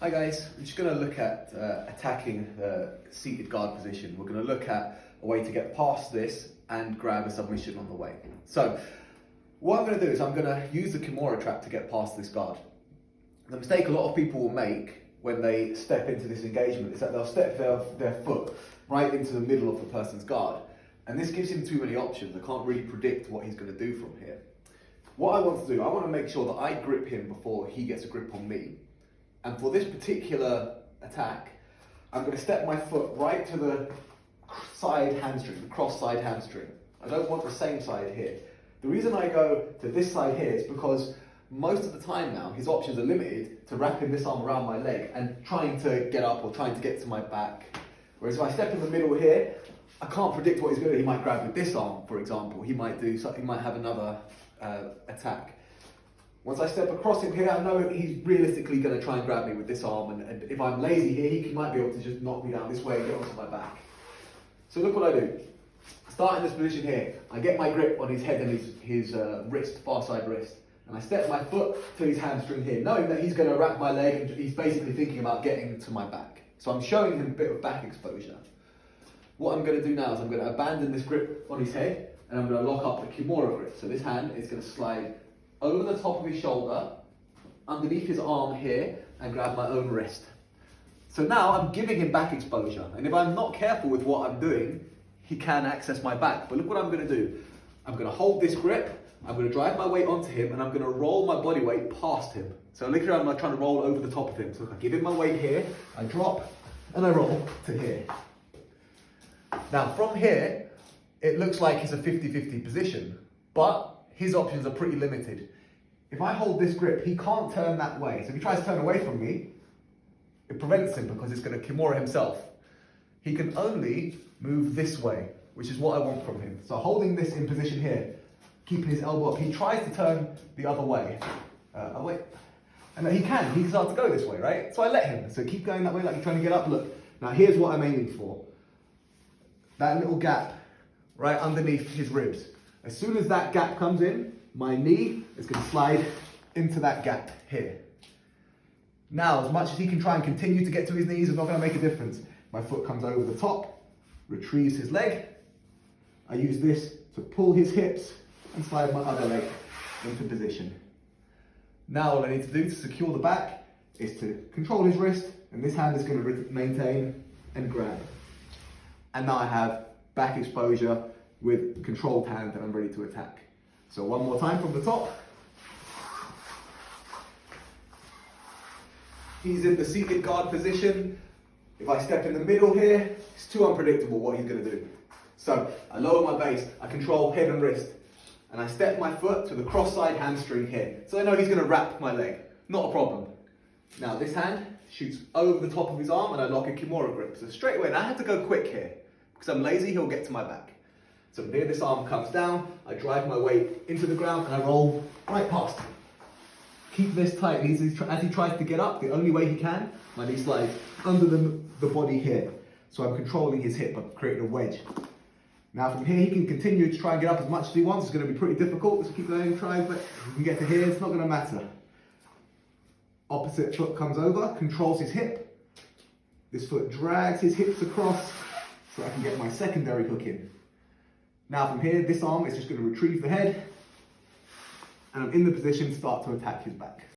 Hi guys, we're just going to look at attacking the seated guard position. We're going to look at a way to get past this and grab a submission on the way. So what I'm going to do is I'm going to use the Kimura Trap to get past this guard. The mistake a lot of people will make when they step into this engagement is that they'll step their foot right into the middle of the person's guard, and this gives him too many options. I can't really predict what he's going to do from here. What I want to do, I want to make sure that I grip him before he gets a grip on me. And for this particular attack, I'm going to step my foot right to the side hamstring, the cross side hamstring. I don't want the same side here. The reason I go to this side here is because most of the time now, his options are limited to wrapping this arm around my leg and trying to get up or trying to get to my back. Whereas if I step in the middle here, I can't predict what he's going to do. He might grab with this arm, for example. He might do something, he might have another attack. Once I step across him here, I know he's realistically going to try and grab me with this arm, and if I'm lazy here, he might be able to just knock me down this way and get onto my back. So look what I do. Start in this position here. I get my grip on his head and his wrist, far side wrist, and I step my foot to his hamstring here, knowing that he's going to wrap my leg and he's basically thinking about getting to my back. So I'm showing him a bit of back exposure. What I'm going to do now is I'm going to abandon this grip on his head, and I'm going to lock up the Kimura grip. So this hand is going to slide over the top of his shoulder, underneath his arm here, and grab my own wrist. So now I'm giving him back exposure, and if I'm not careful with what I'm doing, he can access my back. But look what I'm going to do. I'm going to hold this grip, I'm going to drive my weight onto him, and I'm going to roll my body weight past him. So look here, I'm not trying to roll over the top of him. So I give him my weight here, I drop, and I roll to here. Now from here, it looks like it's a 50-50 position, but his options are pretty limited. If I hold this grip, he can't turn that way. So if he tries to turn away from me, it prevents him because it's going to Kimura himself. He can only move this way, which is what I want from him. So holding this in position here, keeping his elbow up, he tries to turn the other way. And he can start to go this way, right? So I let him. So keep going that way like you're trying to get up. Look, now here's what I'm aiming for. That little gap right underneath his ribs. As soon as that gap comes in, my knee is going to slide into that gap here. Now, as much as he can try and continue to get to his knees, it's not going to make a difference. My foot comes over the top, retrieves his leg. I use this to pull his hips and slide my other leg into position. Now, all I need to do to secure the back is to control his wrist, and this hand is going to maintain and grab. And now I have back exposure with controlled hand, and I'm ready to attack. So one more time from the top. He's in the seated guard position. If I step in the middle here, it's too unpredictable what he's going to do. So I lower my base, I control head and wrist, and I step my foot to the cross-side hamstring here. So I know he's going to wrap my leg. Not a problem. Now this hand shoots over the top of his arm, and I lock a Kimura grip. So straight away, and I have to go quick here, because I'm lazy, he'll get to my back. So here this arm comes down, I drive my weight into the ground, and I roll right past him. Keep this tight. As he tries to get up, the only way he can, my knee slides under the body here. So I'm controlling his hip, I'm creating a wedge. Now from here, he can continue to try and get up as much as he wants. It's going to be pretty difficult, so keep going, try, but if we can get to here, it's not going to matter. Opposite foot comes over, controls his hip. This foot drags his hips across, so I can get my secondary hook in. Now from here, this arm is just going to retrieve the head, and I'm in the position to start to attack his back.